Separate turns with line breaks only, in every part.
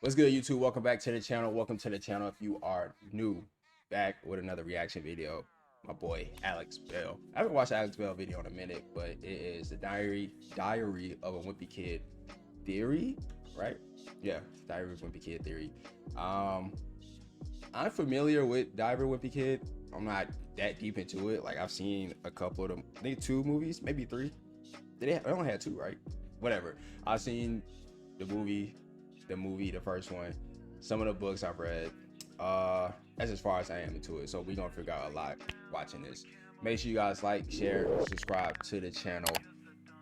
What's good, YouTube? Welcome back to the channel. Welcome to the channel if you are new. Back with another reaction video. My boy Alex Bale. I haven't watched Alex Bale video in a minute, but it is the Diary of a Wimpy Kid theory, right? Yeah, Diary of a Wimpy Kid theory. I'm familiar with Diary of a Wimpy Kid. I'm not that deep into it. Like, I've seen a couple of them. I think 2 movies, maybe 3. They only had 2, right? Whatever. I've seen the movie, the first one. Some of the books I've read. That's as far as I am into it. So we're gonna figure out a lot watching this. Make sure you guys like, share, subscribe to the channel.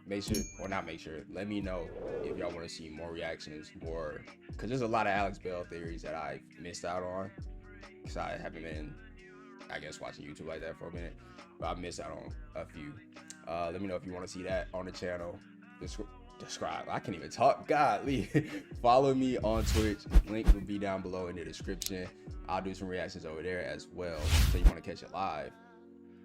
Make sure, or not make sure, let me know if y'all want to see more reactions, more, because there's a lot of Alex Bale theories that I missed out on, because I haven't been, I guess, watching YouTube like that for a minute, but I missed out on a few. Let me know if you want to see that on the channel. Subscribe. I can't even talk. Godly. Follow me on Twitch. Link will be down below in the description. I'll do some reactions over there as well. So you want to catch it live,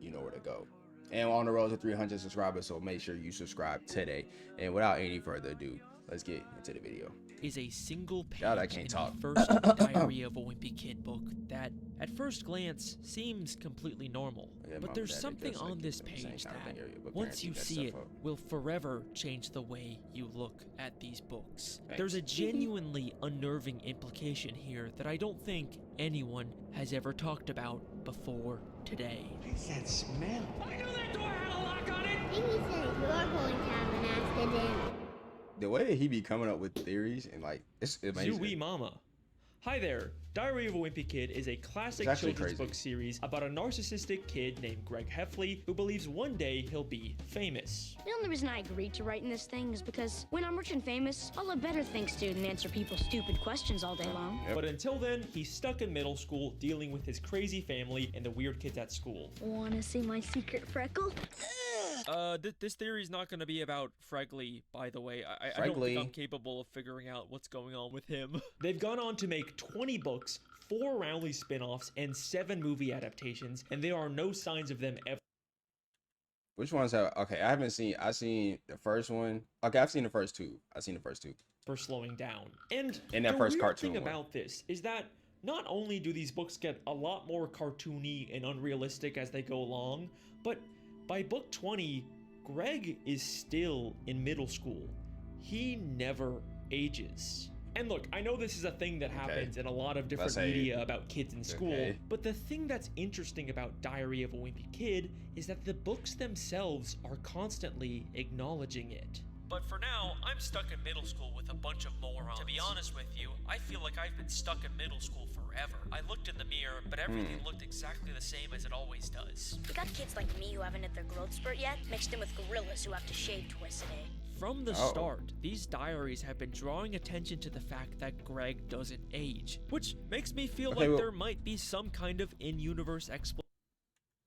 you know where to go. And we're on the road to 300 subscribers, so make sure you subscribe today. And without any further ado, let's get into the video.
Is a single page
God, I can't
in
talk.
the first Diary of a Wimpy Kid book that, at first glance, seems completely normal.
Yeah,
but there's something on this page that, once you see it, will forever change the way you look at these books.
Thanks.
There's a genuinely unnerving implication here that I don't think anyone has ever talked about before today.
What's that smell?
I knew that door had a lock on it!
Maybe said you're going to have an accident.
The way that he be coming up with theories and like, it's amazing.
Zooey Mama. Hi there. Diary of a Wimpy Kid is a classic
It's
children's
crazy.
book series about a narcissistic kid named Greg Heffley who believes one day he'll be famous.
The only reason I agreed to write in this thing is because when I'm rich and famous, I'll have better things to do than answer people's stupid questions all day long.
Yep.
But until then, he's stuck in middle school dealing with his crazy family and the weird kids at school.
Wanna see my secret freckle?
This theory is not going to be about Fregley, by the way. I don't think I'm capable of figuring out what's going on with him.
They've gone on to make 20 books, 4 Rowley spin-offs, and 7 movie adaptations, and there are no signs of them ever.
Which ones have, okay, I've seen the first one. Okay, I've seen the first 2. I've seen the first 2.
For slowing down. And
In that
the
first
weird
cartoon
thing
one.
about this is that not only do these books get a lot more cartoony and unrealistic as they go along, but by book 20, Greg is still in middle school. He never ages. And look, I know this is a thing that happens in a lot of different media about kids in school, but the thing that's interesting about Diary of a Wimpy Kid is that the books themselves are constantly acknowledging it. But for now, I'm stuck in middle school with a bunch of morons. To be honest with you, I feel like I've been stuck in middle school forever. I looked in the mirror, but everything looked exactly the same as it always does.
You got kids like me who haven't hit their growth spurt yet, mixed in with gorillas who have to shave twice a day.
From the start, these diaries have been drawing attention to the fact that Greg doesn't age, which makes me feel like there might be some kind of in-universe explanation.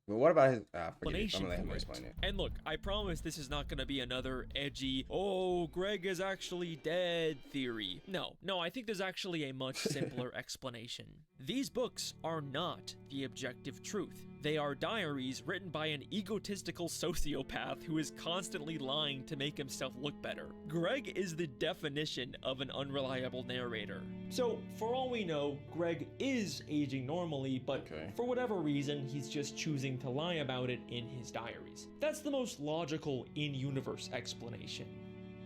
But what about his, forget it. I'm gonna let him
for it.
explain it.
And look, I promise this is not going to be another edgy, oh, Greg is actually dead theory. No, I think there's actually a much simpler explanation. These books are not the objective truth. They are diaries written by an egotistical sociopath who is constantly lying to make himself look better. Greg is the definition of an unreliable narrator.
So, for all we know, Greg is aging normally, but for whatever reason, he's just choosing to lie about it in his diaries. That's the most logical in-universe explanation.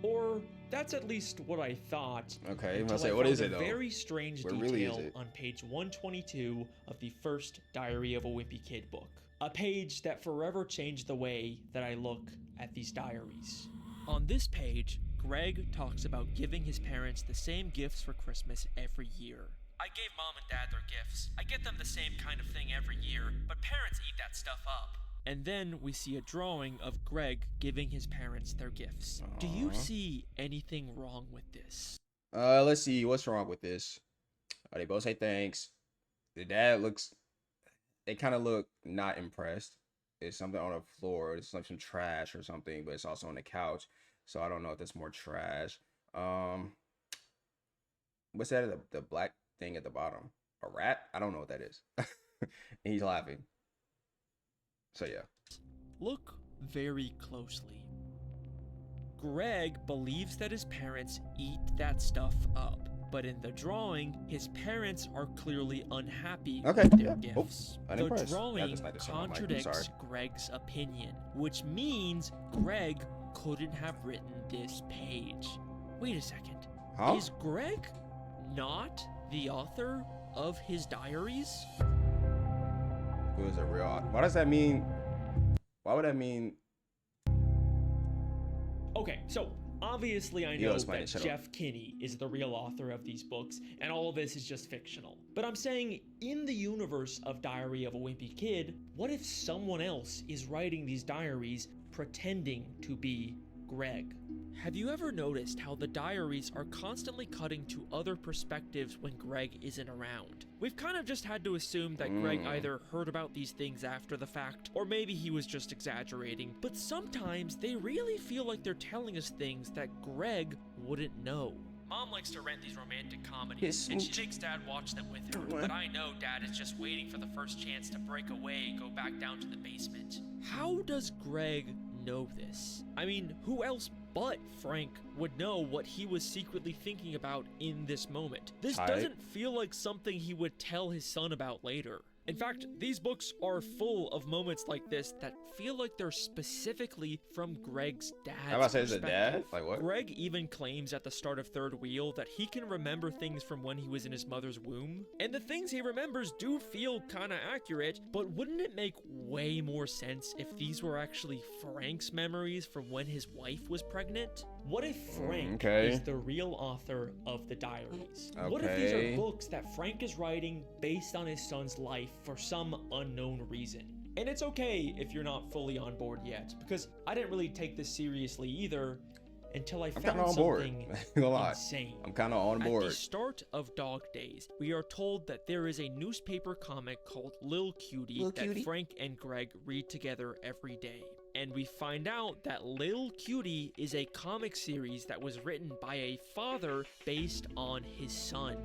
Or, that's at least what I thought.
Okay,
until
I'll say,
I
what
found
is it
a
though?
very strange
What
detail
really is it?
on page 122 of the first Diary of a Wimpy Kid book. A page that forever changed the way that I look at these diaries.
On this page, Greg talks about giving his parents the same gifts for Christmas every year. I gave mom and dad their gifts. I get them the same kind of thing every year, but parents eat that stuff up. And then we see a drawing of Greg giving his parents their gifts. Do you see anything wrong with this?
Let's see, what's wrong with this? They both say thanks. The dad looks, they kind of look not impressed. It's something on the floor. It's like some trash or something, but it's also on the couch. So I don't know if that's more trash. What's that? The black thing at the bottom? A rat? I don't know what that is. And he's laughing. So yeah.
Look very closely. Greg believes that his parents eat that stuff up, But in the drawing, his parents are clearly unhappy
Okay,
with their
yeah.
gifts.
Oh,
The
unimpressed. Yeah,
drawing
just like this on my mic. I'm
contradicts
sorry.
Greg's opinion, which means Greg couldn't have written this page. Wait a second.
Huh?
Is Greg not the author of his diaries?
Who is a real author? Why does that mean? Why would that mean?
Okay, so obviously I
You
know
explain
that
it, shut up.
Jeff Kinney is the real author of these books, and all of this is just fictional. But I'm saying, in the universe of Diary of a Wimpy Kid, what if someone else is writing these diaries pretending to be Greg?
Have you ever noticed how the diaries are constantly cutting to other perspectives when Greg isn't around? We've kind of just had to assume that Greg either heard about these things after the fact, or maybe he was just exaggerating, but sometimes they really feel like they're telling us things that Greg wouldn't know. Mom likes to rent these romantic comedies, and she makes Dad watch them with her, but I know Dad is just waiting for the first chance to break away and go back down to the basement. How does Greg know this? I mean, who else but Frank would know what he was secretly thinking about in this moment? This doesn't feel like something he would tell his son about later. In fact, these books are full of moments like this that feel like they're specifically from Greg's dad's
I'm about to say, is it
perspective.
dad? Like what?
Greg even claims at the start of Third Wheel that he can remember things from when he was in his mother's womb. And the things he remembers do feel kinda accurate, but wouldn't it make way more sense if these were actually Frank's memories from when his wife was pregnant?
What if Frank
Okay.
is the real author of the diaries? What if these
Okay.
are books that Frank is writing based on his son's life for some unknown reason? And it's okay if you're not fully on board yet, because I didn't really take this seriously either until I
I'm
found
kind of on board.
something
Ain't gonna lie.
insane.
I'm kind of on
At the
board.
start of Dog Days, we are told that there is a newspaper comic called Lil Cutie that Frank and Greg read together every day. And we find out that Lil Cutie is a comic series that was written by a father based on his son.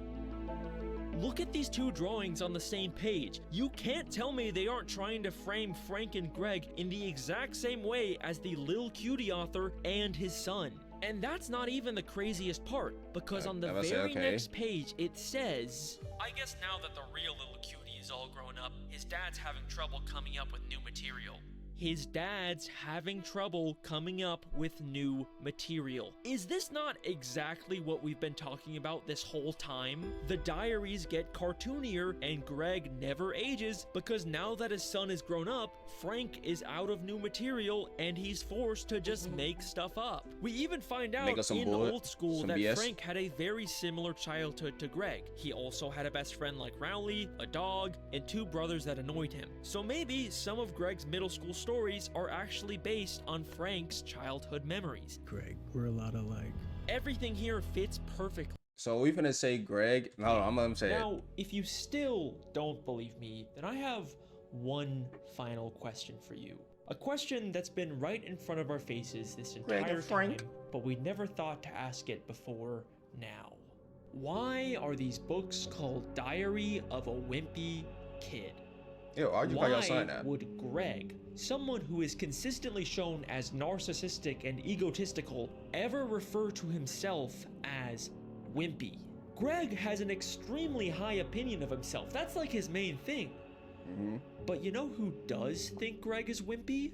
Look at these two drawings on the same page. You can't tell me they aren't trying to frame Frank and Greg in the exact same way as the Lil Cutie author and his son. And that's not even the craziest part, because on the
I was
very
gonna say,
next page it says, I guess now that the real Lil Cutie is all grown up, his dad's having trouble coming up with new material. His dad's having trouble coming up with new material. Is this not exactly what we've been talking about this whole time? The diaries get cartoonier and Greg never ages because now that his son is grown up, Frank is out of new material and he's forced to just make stuff up. We even find out
Make up some
in
bullet,
old school
some
that
BS.
Frank had a very similar childhood to Greg. He also had a best friend like Rowley, a dog, and two brothers that annoyed him. So maybe some of Greg's middle school stories are actually based on Frank's childhood memories.
Greg, we're a lot alike.
Everything here fits perfectly.
So we finna say Greg? No, I'm gonna say it.
Now, if you still don't believe me, then I have one final question for you. A question that's been right in front of our faces this
Greg
entire
and Frank.
time, but we never thought to ask it before now. Why are these books called Diary of a Wimpy Kid?
Yo, argue by your son
Why
now.
would Greg, someone who is consistently shown as narcissistic and egotistical, ever refer to himself as Wimpy? Greg has an extremely high opinion of himself. That's like his main thing.
Mm-hmm.
But you know who does think Greg is wimpy?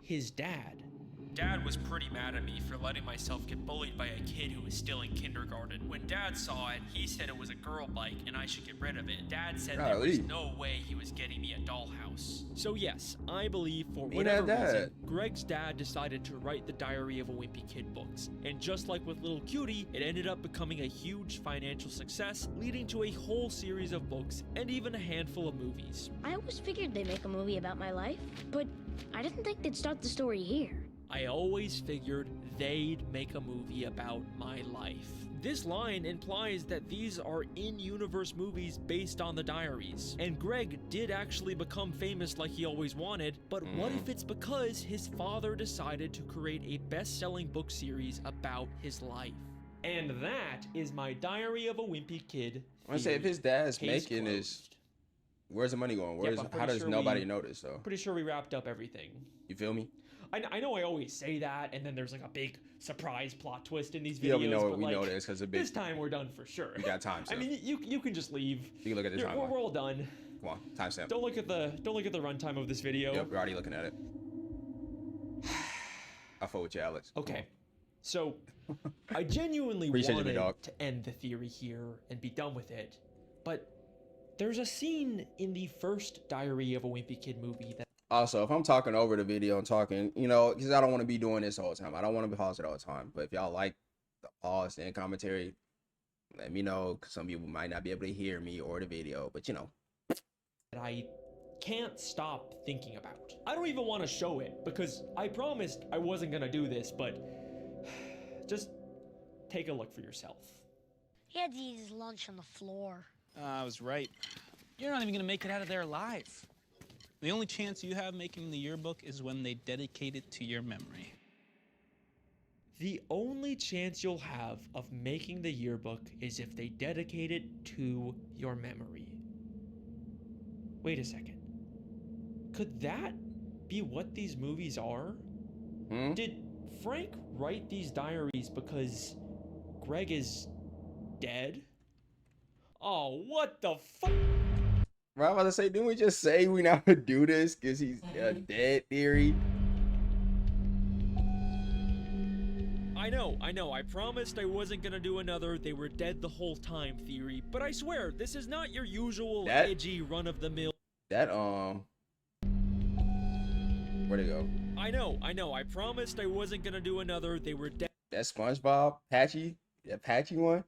His dad.
Dad was pretty mad at me for letting myself get bullied by a kid who was still in kindergarten. When Dad saw it, he said it was a girl bike and I should get rid of it. Dad said there was
Golly.
no way he was getting me a dollhouse. So yes, I believe for
Mean
whatever
dad.
reason, Greg's dad decided to write the Diary of a Wimpy Kid books. And just like with Little Cutie, it ended up becoming a huge financial success, leading to a whole series of books and even a handful of movies.
I always figured they'd make a movie about my life, but I didn't think they'd start the story here.
I always figured they'd make a movie about my life. This line implies that these are in-universe movies based on the diaries. And Greg did actually become famous like he always wanted, but what if it's because his father decided to create a best-selling book series about his life?
And that is my Diary of a Wimpy Kid.
I'm gonna say if
theory.
his dad's
Case
making this,
closed.
where's the money going?
Yep,
Where's
I'm
how
pretty
does
sure
nobody
we-
notice though?
Pretty sure we wrapped up everything.
You feel me?
I know I always say that, and then there's like a big surprise plot twist in these videos.
Yeah, we know
but
we
like,
know this because a big.
this time we're done for sure.
We got time.
I mean, you can just leave.
You can look at the timeline.
We're all done.
Come on, timestamp.
Don't look at the runtime of this video.
Yep, we're already looking at it. I fought with you, Alex.
Okay, so I genuinely
Appreciate you,
wanted
big dog.
to end the theory here and be done with it, but there's a scene in the first Diary of a Wimpy Kid movie that.
Also, if I'm talking over the video and talking, you know, because I don't want to be doing this all the time. I don't want to pause it all the time. But if y'all like the pause and commentary, let me know. Because some people might not be able to hear me or the video. But, you know.
I can't stop thinking about. I don't even want to show it because I promised I wasn't going to do this, but just take a look for yourself.
He had to eat his lunch on the floor.
I was right. You're not even gonna make it out of there alive. The only chance you have making the yearbook is when they dedicate it to your memory.
The only chance you'll have of making the yearbook is if they dedicate it to your memory. Wait a second. Could that be what these movies are? Did Frank write these diaries because Greg is dead? Oh, what the fuck?
Bro, I'm about to say, didn't we just say we not gonna do this because he's a dead theory?
I know. I promised I wasn't gonna do another "they were dead the whole time" theory, but I swear, this is not your usual edgy run-of-the-mill.
That, where'd it go?
I know. I promised I wasn't gonna do another "they were dead
That SpongeBob, Patchy, that Patchy one?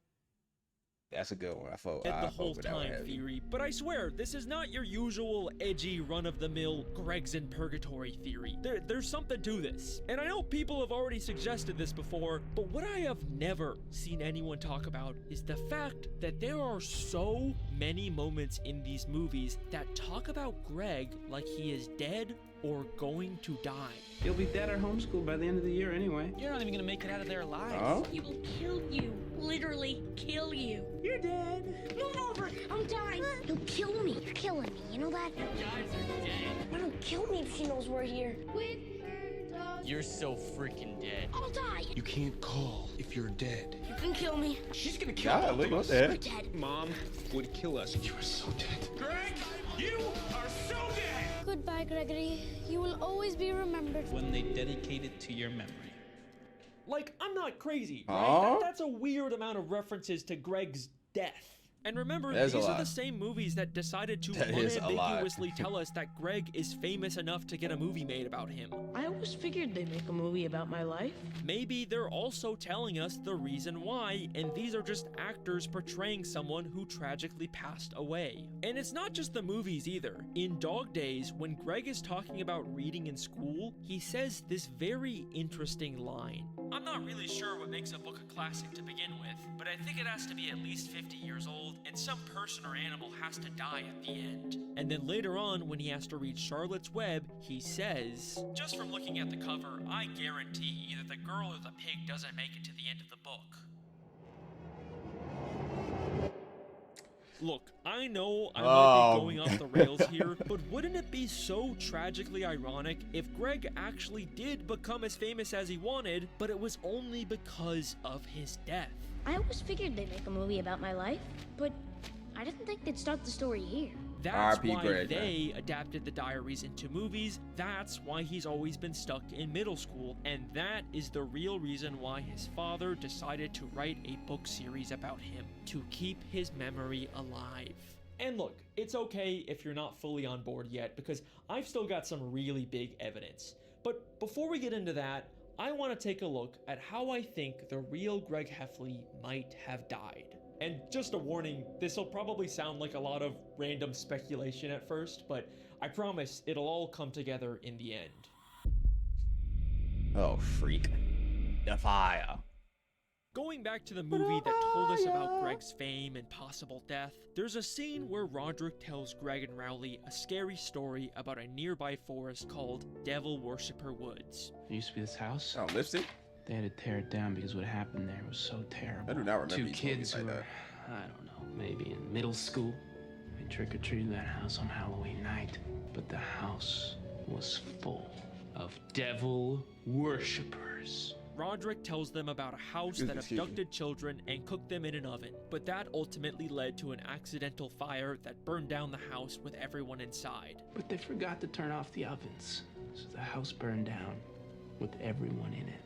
That's a good one. I fought
the whole
with that one
time
heavy.
theory, but I swear, this is not your usual edgy run-of-the-mill Greg's in Purgatory theory. There's something to this. And I know people have already suggested this before, but what I have never seen anyone talk about is the fact that there are so many moments in these movies that talk about Greg like he is dead or going to die.
You'll be dead or homeschooled by the end of the year anyway.
You're not even gonna make it out of there alive.
Huh?
He will kill you. Literally kill you.
You're dead.
Move over. I'm dying. He'll kill me. You're killing me. You know that? You guys are dead. Why don't kill me if she knows we're here?
You're so freaking dead.
I'll die.
You can't call if you're dead.
You can kill me.
She's gonna kill
God,
all
look
of
what
us.
the
We're
heck.
dead.
Mom would kill us. You are so dead.
Greg, you are so dead!
Goodbye, Gregory. You will always be remembered.
When they dedicate it to your memory.
Like, I'm not crazy,
Huh?
right? That's a weird amount of references to Greg's death.
And remember,
That is
these
a
are
lot.
the same movies that decided to
That is a lot.
unambiguously tell us that Greg is famous enough to get a movie made about him.
I always figured they'd make a movie about my life.
Maybe they're also telling us the reason why, and these are just actors portraying someone who tragically passed away. And it's not just the movies either. In Dog Days, when Greg is talking about reading in school, he says this very interesting line. I'm not really sure what makes a book a classic to begin with, but I think it has to be at least 50 years old, and some person or animal has to die at the end. And then later on, when he has to read Charlotte's Web, he says, just from looking at the cover, I guarantee either the girl or the pig doesn't make it to the end of the book. Look, I know I might be going off the rails here, but wouldn't it be so tragically ironic if Greg actually did become as famous as he wanted, but it was only because of his death?
I always figured they'd make a movie about my life, but I didn't think they'd start the story here.
That's
R.I.P.
why
Greg,
they adapted the diaries into movies. That's why he's always been stuck in middle school. And that is the real reason why his father decided to write a book series about him, to keep his memory alive.
And look, it's okay if you're not fully on board yet, because I've still got some really big evidence. But before we get into that, I want to take a look at how I think the real Greg Heffley might have died. And just a warning, this will probably sound like a lot of random speculation at first, but I promise it'll all come together in the end.
Oh, freak. The fire.
Going back to the movie that told us about Greg's fame and possible death, there's a scene where Roderick tells Greg and Rowley a scary story about a nearby forest called Devil Worshipper Woods.
There used to be this house.
Oh, lipstick?
They had to tear it down because what happened there was so terrible.
I do not remember
Two
you told me
kids
like
who
that.
were, I don't know, maybe in middle school. They trick-or-treated that house on Halloween night. But the house was full of devil worshippers.
Roderick tells them about a house that abducted children and cooked them in an oven, but that ultimately led to an accidental fire that burned down the house with everyone inside.
But they forgot to turn off the ovens, so the house burned down with everyone in it.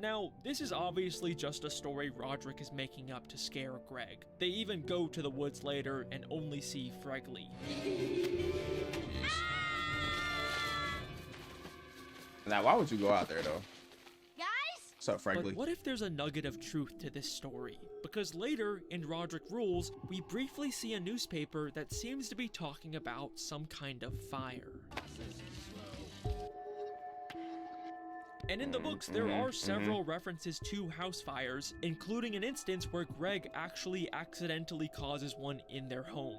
Now, this is obviously just a story Roderick is making up to scare Greg. They even go to the woods later and only see Fregley.
Now, why would you go out there, though?
Guys?
What's up, Fregley?
But what if there's a nugget of truth to this story? Because later, in Roderick Rules, we briefly see a newspaper that seems to be talking about some kind of fire. And in the books, there are several references to house fires, including an instance where Greg actually accidentally causes one in their home.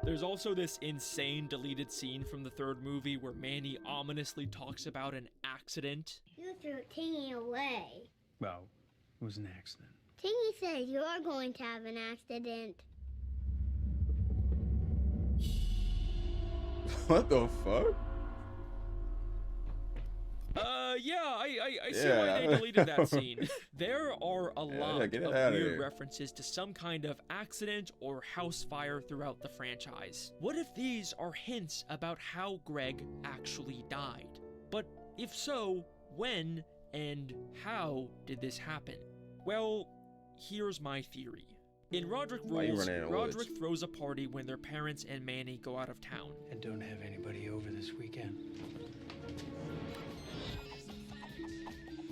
There's also this insane deleted scene from the third movie where Manny ominously talks about an accident.
You threw Tingy away.
Well, it was an accident.
Tingy says you're going to have an accident.
What the fuck?
Yeah, I see why they deleted that scene. There are a lot of weird references to some kind of accident or house fire throughout the franchise. What if these are hints about how Greg actually died? But if so, when and how did this happen? Well, here's my theory. In Roderick Rules, Roderick throws a party when their parents and Manny go out of town.
And don't have anybody over this weekend.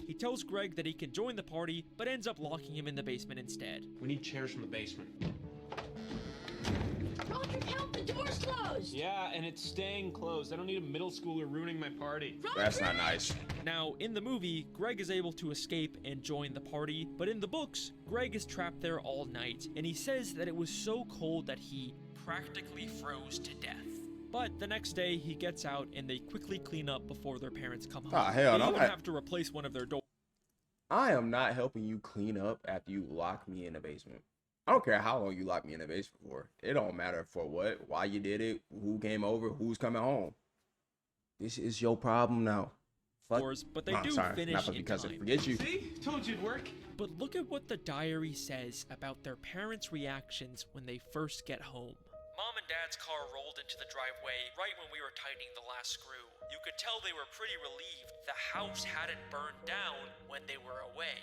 He tells Greg that he can join the party, but ends up locking him in the basement instead.
We need chairs from the basement.
Roderick, help! The door's closed!
Yeah, and it's staying closed. I don't need a middle schooler ruining my party.
Roderick!
That's not nice.
Now, in the movie, Greg is able to escape and join the party, but in the books, Greg is trapped there all night, and he says that it was so cold that he practically froze to death. But the next day, he gets out, and they quickly clean up before their parents come home.
Oh, hell
they
no.
even have to replace one of their doors.
I am not helping you clean up after you lock me in the basement. I don't care how long you lock me in the basement for. It don't matter for what, why you did it, who came over, who's coming home. This is your problem now. Fuck.
But they do finish
not
in
because
time.
I forget you.
See? Told you it'd work.
But look at what the diary says about their parents' reactions when they first get home. Mom and Dad's car rolled into the driveway right when we were tightening the last screw. You could tell they were pretty relieved the house hadn't burned down when they were away.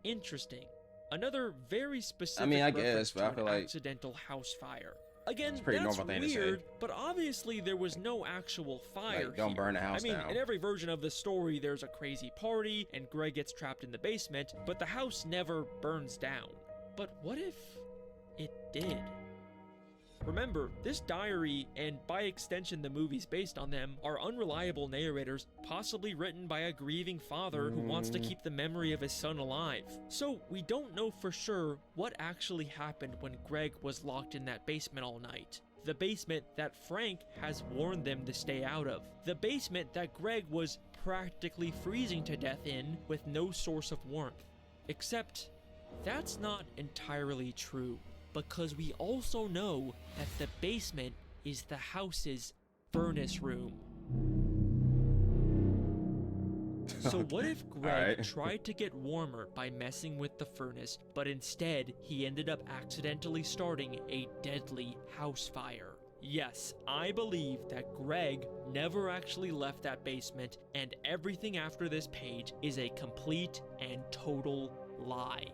Interesting. Another very specific
I
reference
guess, but I
to
feel
an
like
accidental house fire. Again,
it's a pretty
that's
normal thing to say.
weird, but obviously there was no actual fire
Like, don't
here.
burn the house
I mean,
down.
in every version of the story, there's a crazy party, and Greg gets trapped in the basement, but the house never burns down. But what if it did? Remember, this diary, and by extension the movies based on them, are unreliable narrators, possibly written by a grieving father who wants to keep the memory of his son alive. So we don't know for sure what actually happened when Greg was locked in that basement all night. The basement that Frank has warned them to stay out of. The basement that Greg was practically freezing to death in with no source of warmth. Except, that's not entirely true, because we also know that the basement is the house's furnace room. So what if Greg tried to get warmer by messing with the furnace, but instead he ended up accidentally starting a deadly house fire? Yes, I believe that Greg never actually left that basement, and everything after this page is a complete and total lie.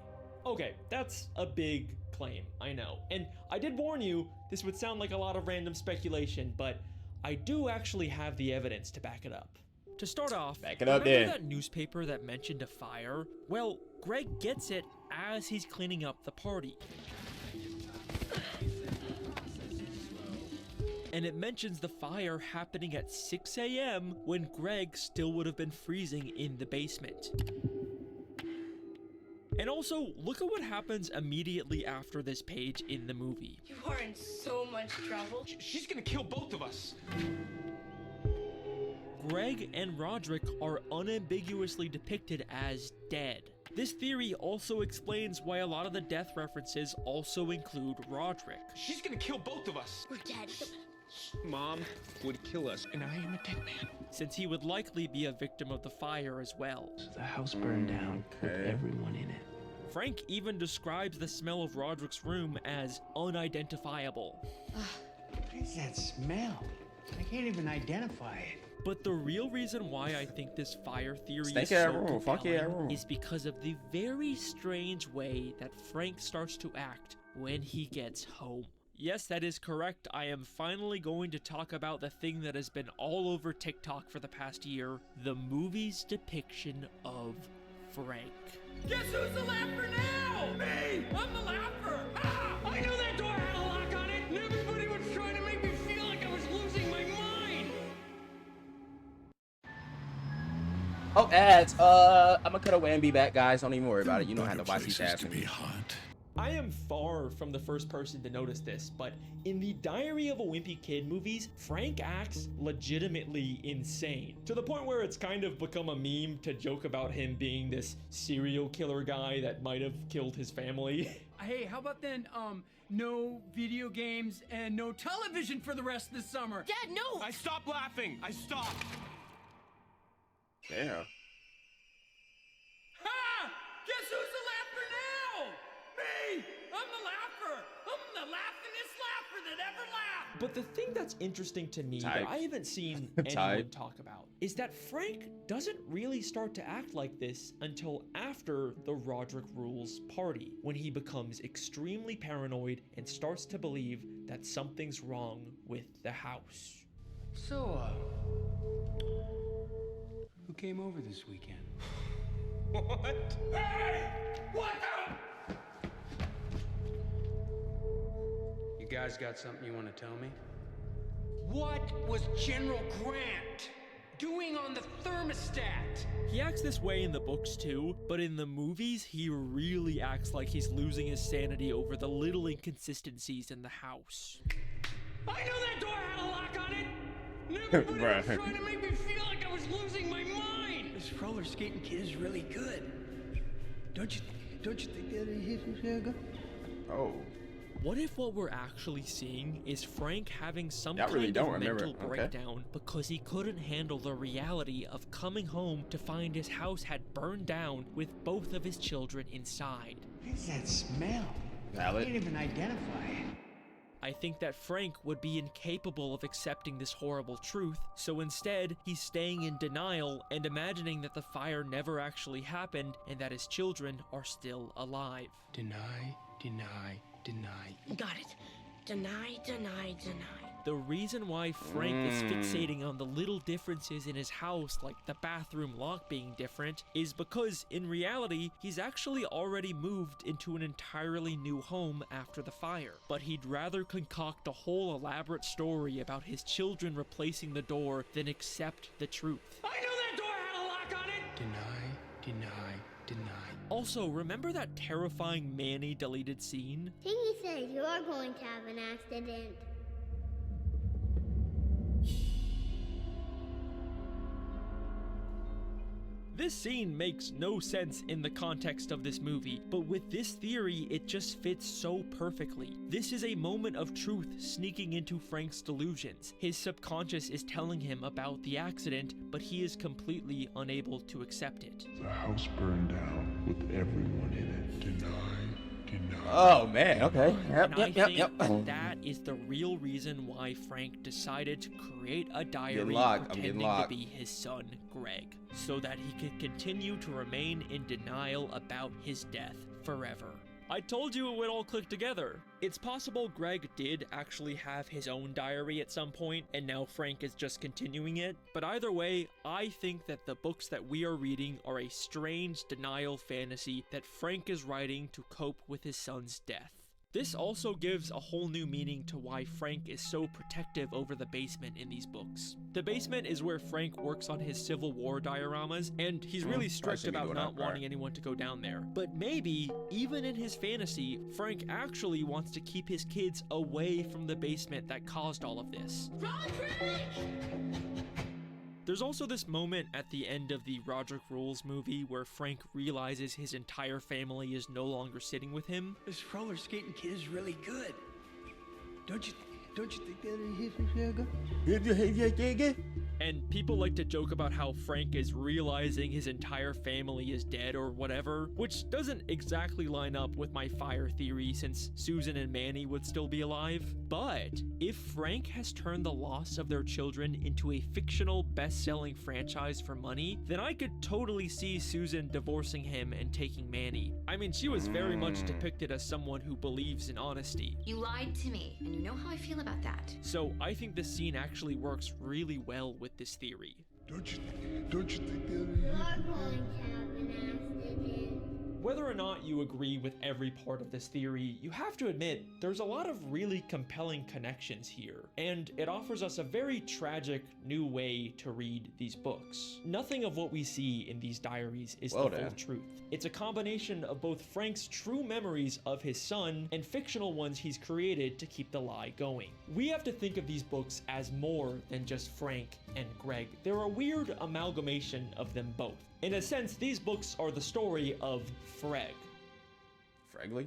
Okay, that's a big claim, I know. And I did warn you, this would sound like a lot of random speculation, but I do actually have the evidence to back it up.
To start off,
back it up,
remember that newspaper that mentioned a fire? Well, Greg gets it as he's cleaning up the party. And it mentions the fire happening at 6 a.m. when Greg still would have been freezing in the basement. And also, look at what happens immediately after this page in the movie.
You are in so much trouble.
She's gonna kill both of us.
Greg and Roderick are unambiguously depicted as dead. This theory also explains why a lot of the death references also include Roderick.
She's gonna kill both of us.
We're dead.
Mom would kill us.
And I am a dead man.
since he would likely be a victim of the fire as well.
So the house burned down with everyone in it.
Frank even describes the smell of Roderick's room as unidentifiable.
What is that smell? I can't even identify it.
But the real reason why I think this fire theory
Stank
is
that
so
room, funky that
compelling
room.
is because of the very strange way that Frank starts to act when he gets home. Yes, that is correct. I am finally going to talk about the thing that has been all over TikTok for the past year, the movie's depiction of Frank.
Guess who's the laugher now? Me! I'm the laugher! Ah! I knew that door had a lock on it, and everybody was trying to make me feel like I was losing my mind!
Oh, ads. I'm gonna cut away and be back, guys. Don't even worry about it. You don't have to watch these ads.
I am far from the first person to notice this, but in the Diary of a Wimpy Kid movies, Frank acts legitimately insane. To the point where it's kind of become a meme to joke about him being this serial killer guy that might have killed his family.
Hey, how about then, no video games and no television for the rest of the summer?
Dad, no!
I stopped laughing. I stopped.
Damn.
Ha! Guess who's the laugher now? Me! I'm the laugher! I'm the laughingest laugher that ever laughed!
But the thing that's interesting to me
Type.
that I haven't seen anyone
Type.
talk about is that Frank doesn't really start to act like this until after the Roderick Rules party, when he becomes extremely paranoid and starts to believe that something's wrong with the house.
So, who came over this weekend?
What?
Hey! What the?
You guys got something you want to tell me?
What was General Grant doing on the thermostat?
He acts this way in the books too, but in the movies, he really acts like he's losing his sanity over the little inconsistencies in the house.
I knew that door had a lock on it! And everybody was trying to make me feel like I was losing my mind!
This roller skating kid is really good. Don't you think that is good?
Oh.
What if what we're actually seeing is Frank having some
Y'all really
kind
don't
of
remember.
mental
Okay.
breakdown because he couldn't handle the reality of coming home to find his house had burned down with both of his children inside?
What is that smell? I
Valid.
can't even identify it.
I think that Frank would be incapable of accepting this horrible truth, so instead, he's staying in denial and imagining that the fire never actually happened and that his children are still alive.
Deny, deny, deny.
Got it. Deny, deny, deny.
The reason why Frank is fixating on the little differences in his house, like the bathroom lock being different, is because in reality, he's actually already moved into an entirely new home after the fire. But he'd rather concoct a whole elaborate story about his children replacing the door than accept the truth.
I knew that door had a lock on it!
Deny, deny, deny.
Also, remember that terrifying Manny deleted scene?
Tiggy says you're going to have an accident.
This scene makes no sense in the context of this movie, but with this theory, it just fits so perfectly. This is a moment of truth sneaking into Frank's delusions. His subconscious is telling him about the accident, but he is completely unable to accept it.
The house burned down with everyone in it. Deny, deny.
Oh man, okay.
And I think that is the real reason why Frank decided to create a diary pretending to be his son, Greg, so that he could continue to remain in denial about his death forever. I told you it would all click together. It's possible Greg did actually have his own diary at some point, and now Frank is just continuing it. But either way, I think that the books that we are reading are a strange denial fantasy that Frank is writing to cope with his son's death. This also gives a whole new meaning to why Frank is so protective over the basement in these books. The basement is where Frank works on his Civil War dioramas, and he's really strict about not wanting anyone to go down there. But maybe, even in his fantasy, Frank actually wants to keep his kids away from the basement that caused all of this.
Roderick!
There's also this moment at the end of the Roderick Rules movie where Frank realizes his entire family is no longer sitting with him.
This roller skating kid is really good. Don't Don't you think that
And people like to joke about how Frank is realizing his entire family is dead or whatever, which doesn't exactly line up with my fire theory since Susan and Manny would still be alive. But if Frank has turned the loss of their children into a fictional best-selling franchise for money, then I could totally see Susan divorcing him and taking Manny. I mean, she was very much depicted as someone who believes in honesty.
You lied to me, and you know how I feel about that.
So I think this scene actually works really well with this theory.
Don't you think that
Whether or not you agree with every part of this theory, you have to admit there's a lot of really compelling connections here, and it offers us a very tragic new way to read these books. Nothing of what we see in these diaries is the full truth. It's a combination of both Frank's true memories of his son and fictional ones he's created to keep the lie going. We have to think of these books as more than just Frank and Greg. They're a weird amalgamation of them both. In a sense, these books are the story of Freg.
Fregley?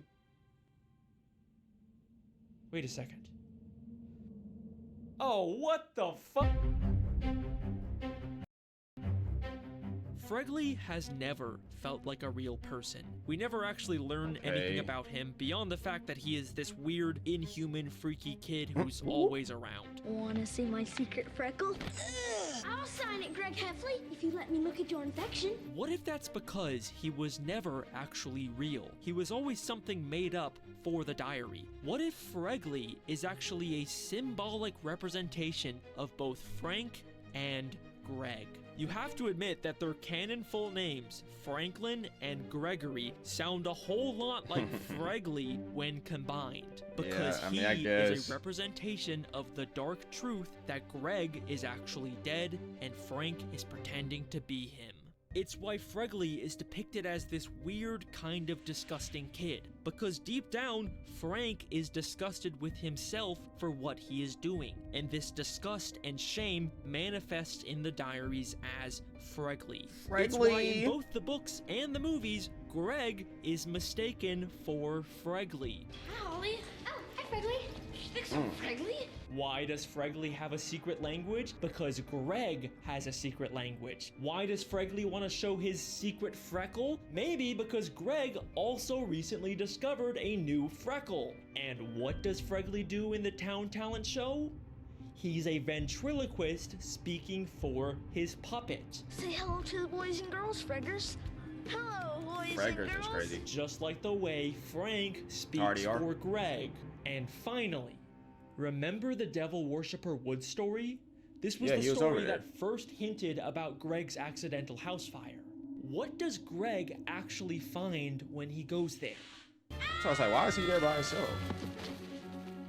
Wait a second. Oh, what the fuck?
Fregley has never felt like a real person. We never actually learn anything about him beyond the fact that he is this weird, inhuman, freaky kid who's always around.
Wanna see my secret freckle? I'll sign it, Greg Heffley, if you let me look at your infection.
What if that's because he was never actually real? He was always something made up for the diary. What if Fregley is actually a symbolic representation of both Frank and Greg? You have to admit that their canon full names, Franklin and Gregory, sound a whole lot like Fregley when combined, because he is a representation of the dark truth that Greg is actually dead and Frank is pretending to be him. It's why Fregley is depicted as this weird kind of disgusting kid, because deep down, Frank is disgusted with himself for what he is doing, and this disgust and shame manifests in the diaries as Fregley. It's why in both the books and the movies, Greg is mistaken for Fregley.
Hi, Ollie. Oh, hi, Fregley. Looks so Fregley.
Why does Fregley have a secret language? Because Greg has a secret language. Why does Fregley want to show his secret freckle? Maybe because Greg also recently discovered a new freckle. And what does Fregley do in the town talent show? He's a ventriloquist speaking for his puppet.
Say hello to the boys and girls, Freggers. Hello, boys and girls.
Is crazy.
Just like the way Frank speaks for Greg. And finally, remember the Devil Worshipper Wood story? This was the story that first hinted about Greg's accidental house fire. What does Greg actually find when he goes there?
So I was like, why is he there by himself?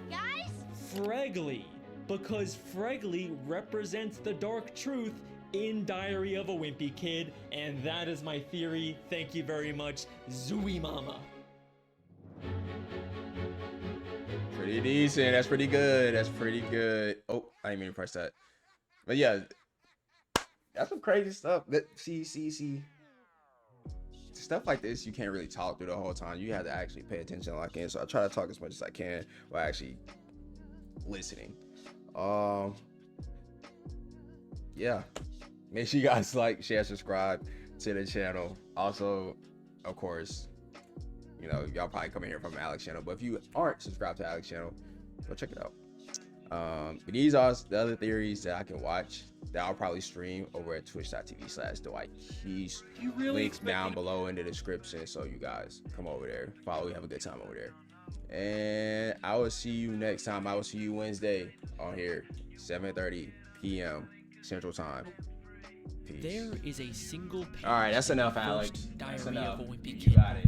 Guys?
Fregley. Because Fregley represents the dark truth in Diary of a Wimpy Kid. And that is my theory. Thank you very much, Zooey Mama.
Pretty decent. That's pretty good. That's pretty good. Oh, I didn't mean to press that. But yeah, that's some crazy stuff. See. Stuff like this, you can't really talk through the whole time. You have to actually pay attention like I can. So I try to talk as much as I can while actually listening. Yeah. Make sure you guys like, share, subscribe to the channel. Also, of course, you know, y'all probably coming here from Alex channel, but if you aren't subscribed to Alex channel, go check it out. But these are the other theories that I can watch that I'll probably stream over at twitch.tv/Dwight Keys. Links down below in the description, so you guys come over there, follow, we have a good time over there. And I will see you next time. I will see you Wednesday on here, 7:30 p.m. Central Time. Peace.
There is a single page.
All right, that's enough, Alex.
Diary
That's enough.
of a Wimpy
You
Kid.
got it.